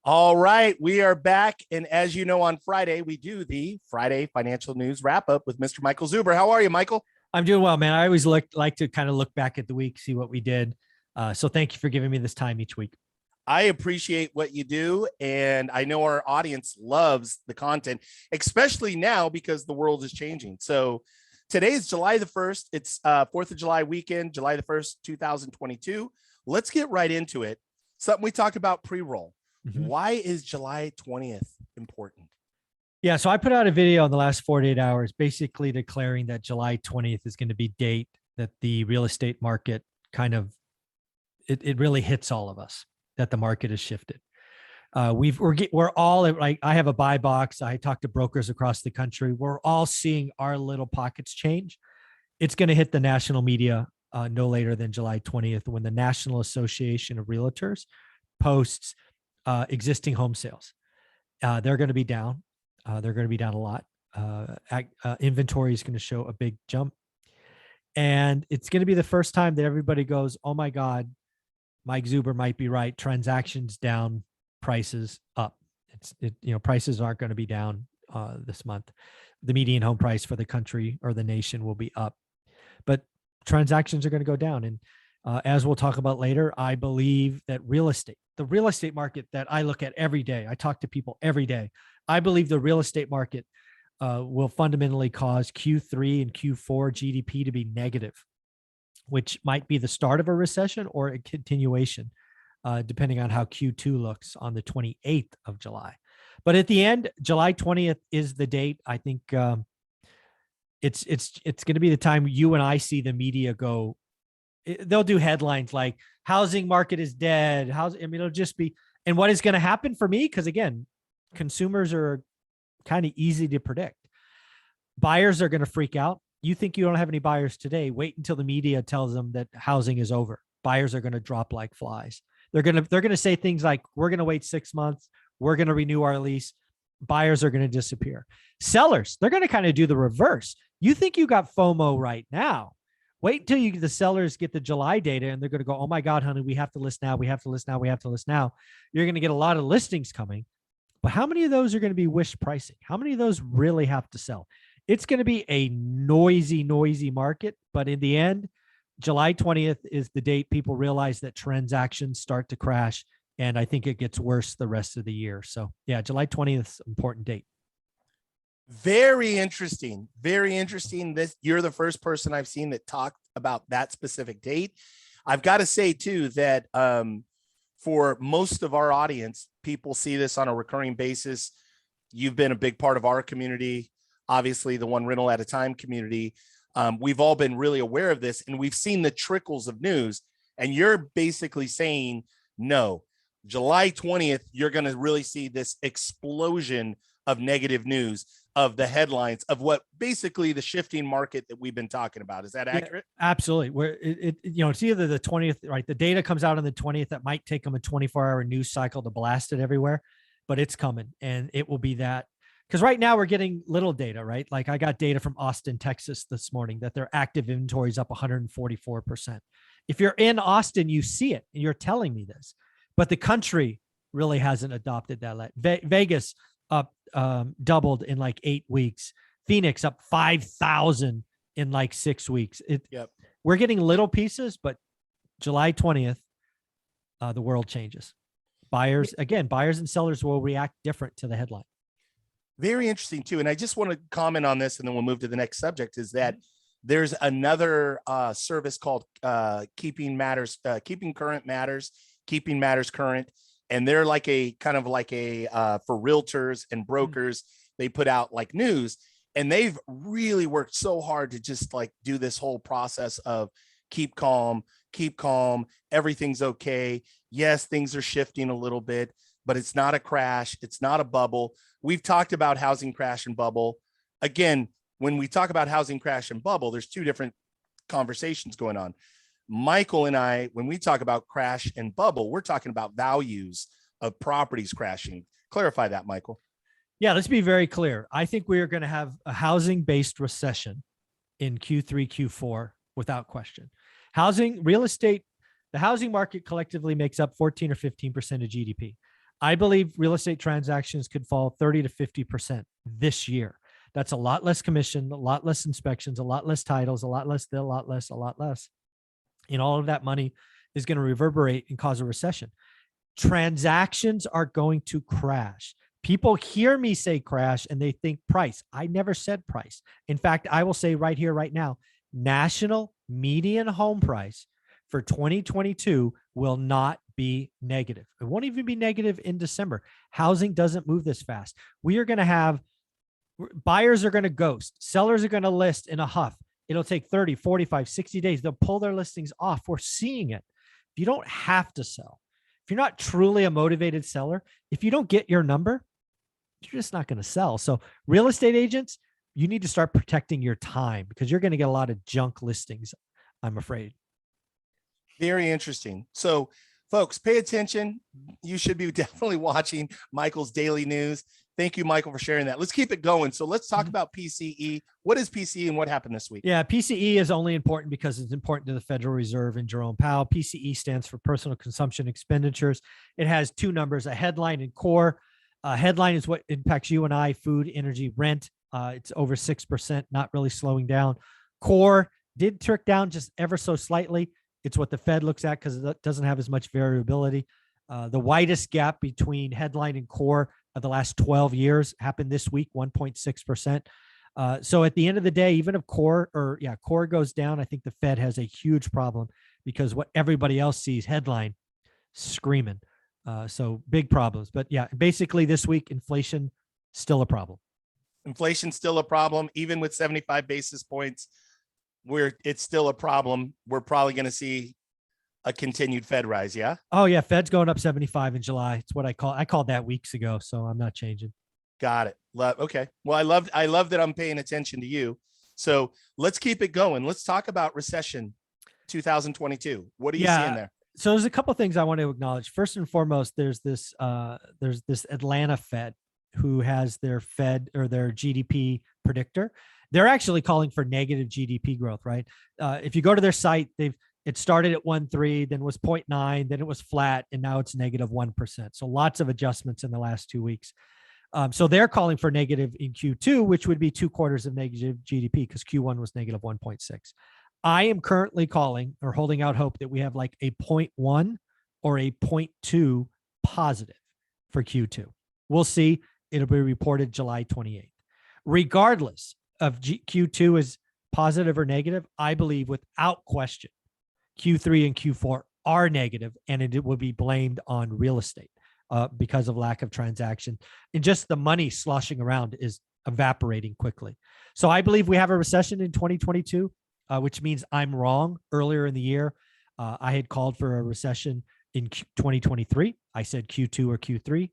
All right, we are back. And as you know, on Friday, we do the Friday financial news wrap up with Mr. Michael Zuber. How are you, Michael? I'm doing well, man. I always like to kind of look back at the week, see what we did. So thank you for giving me this time each week. I appreciate what you do. And I know our audience loves the content, especially now because the world is changing. So today is July the 1st. It's 4th of July weekend, July the 1st, 2022. Let's get right into it. Something we talked about pre-roll. Why is July 20th important? Yeah, so I put out a video in the last 48 hours, basically declaring that July 20th is going to be date that the real estate market kind of, it really hits all of us, that the market has shifted. We're all like, I have a buy box. I talk to brokers across the country. We're all seeing our little pockets change. It's going to hit the national media no later than July 20th, when the National Association of Realtors posts existing home sales. They're going to be down. They're going to be down a lot. Inventory is going to show a big jump. And it's going to be the first time that everybody goes, oh my God, Mike Zuber might be right. Transactions down, prices up. Prices aren't going to be down this month. The median home price for the country or the nation will be up, but transactions are going to go down. And as we'll talk about later, I believe that the real estate market that I look at every day, I talk to people every day. I believe the real estate market will fundamentally cause Q3 and Q4 GDP to be negative, which might be the start of a recession or a continuation, depending on how Q2 looks on the 28th of July. But at the end, July 20th is the date. I think it's going to be the time you and I see the media go. They'll do headlines like housing market is dead. It'll just be, and what is going to happen for me? Because again, consumers are kind of easy to predict. Buyers are going to freak out. You think you don't have any buyers today, wait until the media tells them that housing is over. Buyers are going to drop like flies. They're going to say things like, we're going to wait 6 months. We're going to renew our lease. Buyers are going to disappear. Sellers, they're going to kind of do the reverse. You think you got FOMO right now. Wait until the sellers get the July data and they're going to go, oh my God, honey, we have to list now. We have to list now. We have to list now. You're going to get a lot of listings coming, but how many of those are going to be wish pricing? How many of those really have to sell? It's going to be a noisy market, but in the end, July 20th is the date people realize that transactions start to crash. And I think it gets worse the rest of the year. So yeah, July 20th is an important date. Very interesting. Very interesting. You're the first person I've seen that talked about that specific date. I've got to say too, that for most of our audience, people see this on a recurring basis. You've been a big part of our community, obviously the One Rental at a Time community. We've all been really aware of this, and we've seen the trickles of news, and you're basically saying, no, July 20th, you're going to really see this explosion of negative news, of the headlines, of what basically the shifting market that we've been talking about. Is that accurate? Yeah, absolutely. Where it's either the 20th, right? The data comes out on the 20th. That might take them a 24-hour news cycle to blast it everywhere, but it's coming, and it will be that. Because right now we're getting little data, right? Like I got data from Austin, Texas this morning that their active inventory is up 144%. If you're in Austin, you see it, and you're telling me this, but the country really hasn't adopted that. Vegas up doubled in like 8 weeks. Phoenix up 5,000 in like 6 weeks. We're getting little pieces, but July 20th, the world changes. Buyers and sellers will react different to the headline. Very interesting too. And I just want to comment on this, and then we'll move to the next subject, is that there's another service called Keeping Current Matters, Keeping Matters Current. And they're like a kind of like a for realtors and brokers. They put out like news, and they've really worked so hard to just like do this whole process of keep calm, everything's okay. Yes, things are shifting a little bit, but it's not a crash. It's not a bubble. We've talked about housing crash and bubble. Again, when we talk about housing crash and bubble, there's two different conversations going on. Michael and I, when we talk about crash and bubble, we're talking about values of properties crashing. Clarify that, Michael. Yeah, let's be very clear. I think we are going to have a housing-based recession in Q3, Q4, without question. Real estate, the housing market collectively makes up 14 or 15% of GDP. I believe real estate transactions could fall 30 to 50% this year. That's a lot less commission, a lot less inspections, a lot less titles, a lot less, a lot less, a lot less. And all of that money is going to reverberate and cause a recession. Transactions are going to crash. People hear me say crash and they think price. I never said price. In fact, I will say right here, right now, national median home price for 2022 will not be negative. It won't even be negative in December. Housing doesn't move this fast. We are going to have buyers are going to ghost. Sellers are going to list in a huff. It'll take 30, 45, 60 days. They'll pull their listings off. We're seeing it. If you don't have to sell, if you're not truly a motivated seller, if you don't get your number, you're just not going to sell. So real estate agents, you need to start protecting your time because you're going to get a lot of junk listings, I'm afraid. Very interesting. So folks, pay attention. You should be definitely watching Michael's daily news. Thank you, Michael, for sharing that. Let's keep it going. So let's talk about PCE. What is PCE and what happened this week? Yeah, PCE is only important because it's important to the Federal Reserve and Jerome Powell. PCE stands for personal consumption expenditures. It has two numbers, a headline and core. Headline is what impacts you and I, food, energy, rent. It's over 6%, not really slowing down. Core did trick down just ever so slightly. It's what the Fed looks at because it doesn't have as much variability. The widest gap between headline and core of the last 12 years happened this week, 1.6%. So at the end of the day, even if core goes down, I think the Fed has a huge problem because what everybody else sees headline screaming. So big problems. But yeah, basically this week, inflation still a problem. Inflation's still a problem, even with 75 basis points. It's still a problem. We're probably going to see a continued Fed rise. Yeah. Oh yeah. Fed's going up 75 in July. It's what I called that weeks ago. So I'm not changing. Got it. Okay. Well, I love that I'm paying attention to you. So let's keep it going. Let's talk about recession 2022. What are you seeing there? So there's a couple of things I want to acknowledge. First and foremost, there's this Atlanta Fed who has their Fed or their GDP predictor. They're actually calling for negative GDP growth, right? If you go to their site, it started at 1.3, then was 0.9, then it was flat, and now it's negative 1%. So lots of adjustments in the last 2 weeks. So they're calling for negative in Q2, which would be 2 quarters of negative GDP because Q1 was negative 1.6. I am currently calling or holding out hope that we have like a 0.1 or a 0.2 positive for Q2. We'll see. It'll be reported July 28th. Regardless of Q2 is positive or negative, I believe without question, Q3 and Q4 are negative, and it will be blamed on real estate because of lack of transaction. And just the money sloshing around is evaporating quickly. So I believe we have a recession in 2022, which means I'm wrong. Earlier in the year, I had called for a recession in 2023. I said Q2 or Q3.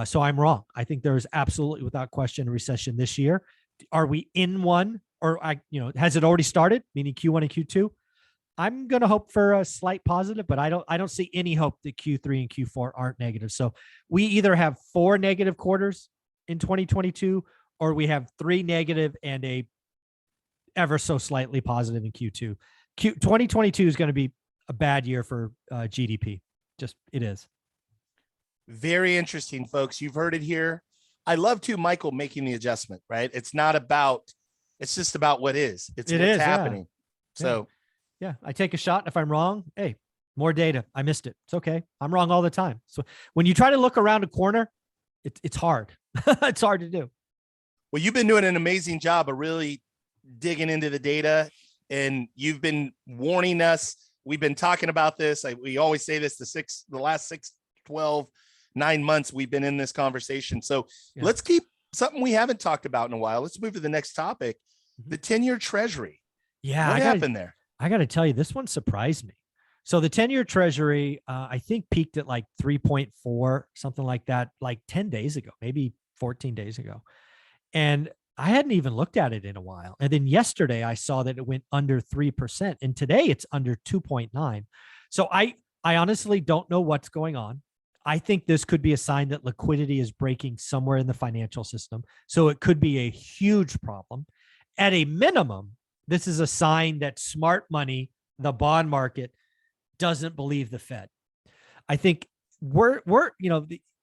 So I'm wrong. I think there is absolutely, without question, a recession this year. Are we in one, or has it already started? Meaning Q1 and Q2. I'm going to hope for a slight positive, but I don't see any hope that Q3 and Q4 aren't negative. So we either have 4 negative quarters in 2022, or we have 3 negative and a ever so slightly positive in Q2. 2022 is going to be a bad year for GDP. Just it is. Very interesting, folks. You've heard it here. I love too, Michael, making the adjustment, right? It's just about what is. It's what's happening. Yeah. So yeah, I take a shot. If I'm wrong, hey, more data. I missed it. It's okay. I'm wrong all the time. So when you try to look around a corner, it's hard. It's hard to do. Well, you've been doing an amazing job of really digging into the data, and you've been warning us. We've been talking about this. We always say this, the last 6, 12, 9 months we've been in this conversation. So let's keep something we haven't talked about in a while. Let's move to the next topic, the 10-year Treasury. Yeah. What happened there? I got to tell you, this one surprised me. So the 10-year Treasury, I think peaked at like 3.4, something like that, like 10 days ago, maybe 14 days ago. And I hadn't even looked at it in a while. And then yesterday I saw that it went under 3%. And today it's under 2.9. So I honestly don't know what's going on. I think this could be a sign that liquidity is breaking somewhere in the financial system. So it could be a huge problem. At a minimum, this is a sign that smart money, the bond market, doesn't believe the Fed. I think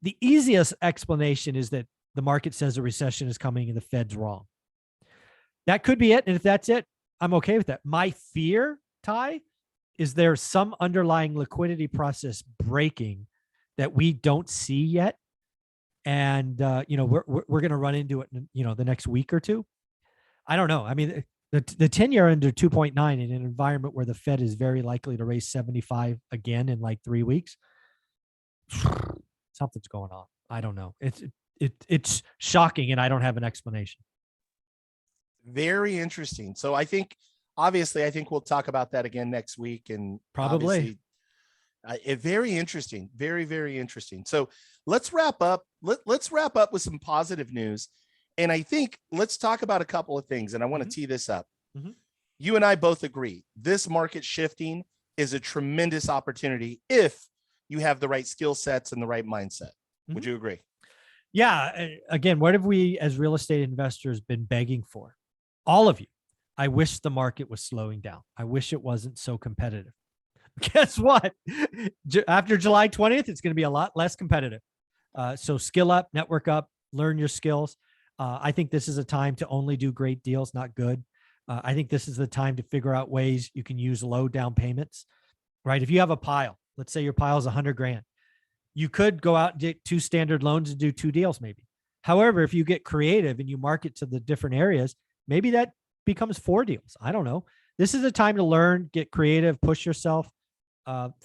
the easiest explanation is that the market says a recession is coming and the Fed's wrong. That could be it. And if that's it, I'm okay with that. My fear, Ty, is there some underlying liquidity process breaking that we don't see yet? And, we're going to run into it in, the next week or two. I don't know. I mean, the 10-year under 2.9 in an environment where the Fed is very likely to raise 75 again in like 3 weeks. Something's going on. I don't know. It's shocking, and I don't have an explanation. Very interesting. So I think we'll talk about that again next week, and Probably. very interesting. Very, very interesting. So let's wrap up. Let's wrap up with some positive news. And I think let's talk about a couple of things. And I want to tee this up. Mhm. You and I both agree this market shifting is a tremendous opportunity if you have the right skill sets and the right mindset. Would you agree? Yeah. Again, what have we as real estate investors been begging for? All of you. I wish the market was slowing down. I wish it wasn't so competitive. Guess what? After July 20th, it's going to be a lot less competitive. So skill up, network up, learn your skills. I think this is a time to only do great deals, not good. I think this is the time to figure out ways you can use low down payments, right? If you have a pile, let's say your pile is 100 grand, you could go out and get 2 standard loans and do 2 deals maybe. However, if you get creative and you market to the different areas, maybe that becomes 4 deals. I don't know. This is a time to learn, get creative, push yourself.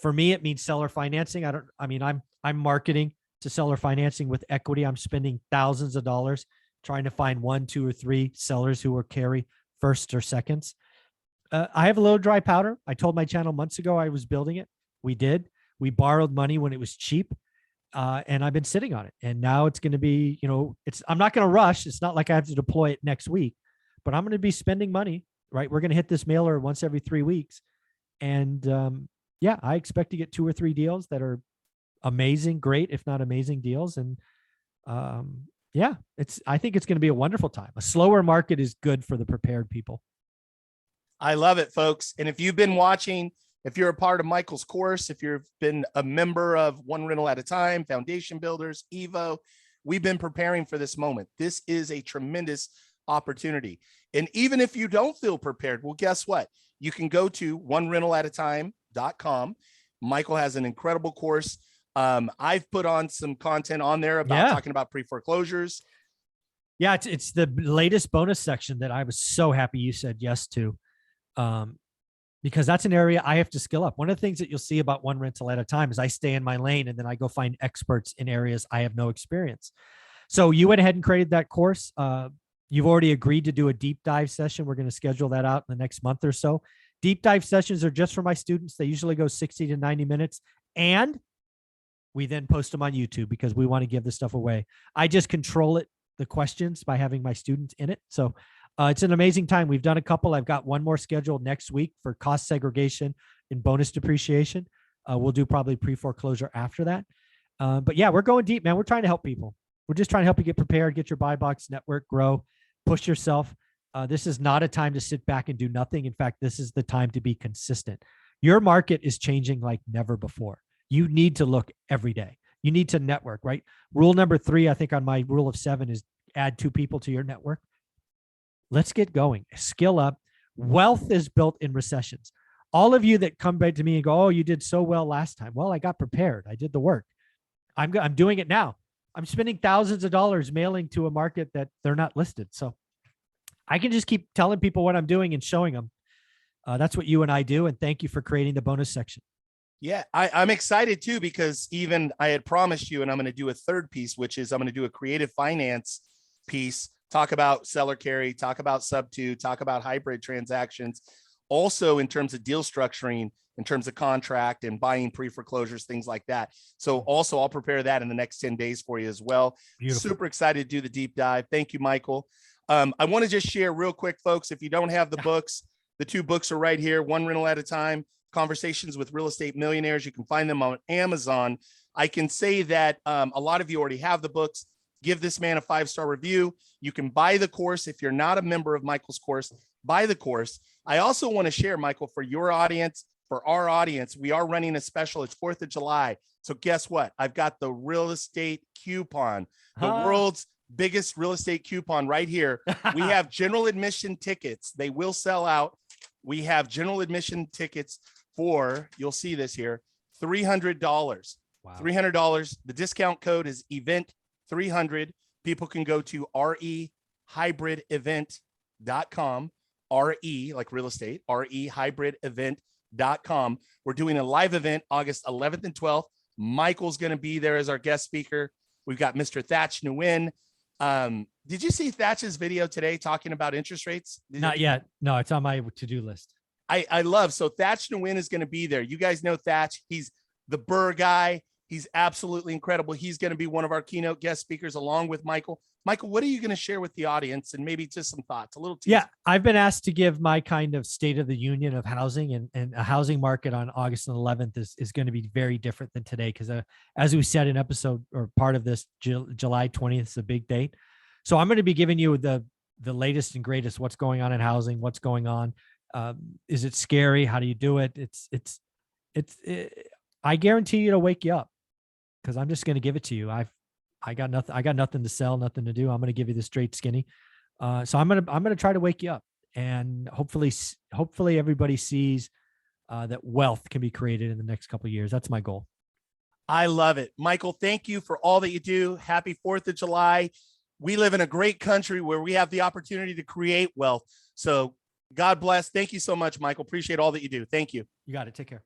For me, it means seller financing. I'm marketing to seller financing with equity. I'm spending thousands of dollars trying to find 1, 2, or 3 sellers who will carry first or seconds. I have a little dry powder. I told my channel months ago I was building it. We did. We borrowed money when it was cheap, and I've been sitting on it. And now it's going to be, I'm not going to rush. It's not like I have to deploy it next week, but I'm going to be spending money, right? We're going to hit this mailer once every 3 weeks. And I expect to get 2 or 3 deals that are amazing, great, if not amazing deals. And I think it's going to be a wonderful time. A slower market is good for the prepared people. I love it, folks. And if you've been watching, if you're a part of Michael's course, if you've been a member of One Rental at a Time, Foundation Builders, Evo, we've been preparing for this moment. This is a tremendous opportunity. And even if you don't feel prepared, well, guess what? You can go to onerentalatatime.com. Michael has an incredible course. I've put on some content on there about talking about pre-foreclosures. Yeah, it's the latest bonus section that I was so happy you said yes to, because that's an area I have to skill up. One of the things that you'll see about One Rental at a Time is I stay in my lane and then I go find experts in areas I have no experience. So you went ahead and created that course. You've already agreed to do a deep dive session. We're going to schedule that out in the next month or so. Deep dive sessions are just for my students. They usually go 60 to 90 minutes. And we then post them on YouTube because we want to give this stuff away. I just control the questions by having my students in it. So it's an amazing time. We've done a couple. I've got one more scheduled next week for cost segregation and bonus depreciation. We'll do probably pre-foreclosure after that. But yeah, we're going deep, man. We're trying to help people. We're just trying to help you get prepared, get your buy box, network, grow, push yourself. This is not a time to sit back and do nothing. In fact, this is the time to be consistent. Your market is changing like never before. You need to look every day. You need to network, right? Rule number 3, I think on my rule of 7 is add 2 people to your network. Let's get going. Skill up. Wealth is built in recessions. All of you that come back to me and go, oh, you did so well last time. Well, I got prepared. I did the work. I'm doing it now. I'm spending thousands of dollars mailing to a market that they're not listed. So I can just keep telling people what I'm doing and showing them. That's what you and I do. And thank you for creating the bonus section. Yeah, I'm excited too, because even I had promised you, and I'm going to do a third piece, which is I'm going to do a creative finance piece, talk about seller carry, talk about sub-2, talk about hybrid transactions, also in terms of deal structuring, in terms of contract and buying pre-foreclosures, things like that. So also I'll prepare that in the next 10 days for you as well. Beautiful. Super excited to do the deep dive. Thank you, Michael. I want to just share real quick, folks, if you don't have the books, the 2 books are right here, One Rental at a Time, Conversations with Real Estate Millionaires. You can find them on Amazon. I can say that a lot of you already have the books. Give this man a 5-star review. You can buy the course. If you're not a member of Michael's course, buy the course. I also want to share, Michael, for your audience, for our audience, we are running a special. It's 4th of July. So guess what? I've got the real estate coupon, the world's biggest real estate coupon right here. We have general admission tickets. They will sell out. We have general admission tickets for, you'll see this here, $300. Wow. $300. The discount code is event 300. People can go to rehybridevent.com, RE like real estate, rehybridevent.com. We're doing a live event August 11th and 12th. Michael's going to be there as our guest speaker. We've got Mr. Thatch Nguyen. Did you see Thatch's video today talking about interest rates? Not yet. No, it's on my to-do list. I love, so Thatch Nguyen is going to be there. You guys know Thatch. He's the Burr guy. He's absolutely incredible. He's going to be one of our keynote guest speakers along with Michael. Michael, what are you going to share with the audience, and maybe just some thoughts, a little teaser? Yeah, I've been asked to give my kind of state of the union of housing, and a housing market on August 11th is going to be very different than today. Because as we said in episode or part of this, July 20th is a big date. So I'm going to be giving you the latest and greatest, what's going on in housing, what's going on. Is it scary? How do you do it? I guarantee you it'll wake you up, because I'm just going to give it to you. I got nothing to sell, nothing to do. I'm going to give you the straight skinny. So I'm going to try to wake you up, and hopefully everybody sees that wealth can be created in the next couple of years. That's my goal. I love it. Michael, thank you for all that you do. Happy 4th of July. We live in a great country where we have the opportunity to create wealth. So God bless. Thank you so much, Michael. Appreciate all that you do. Thank you. You got it. Take care.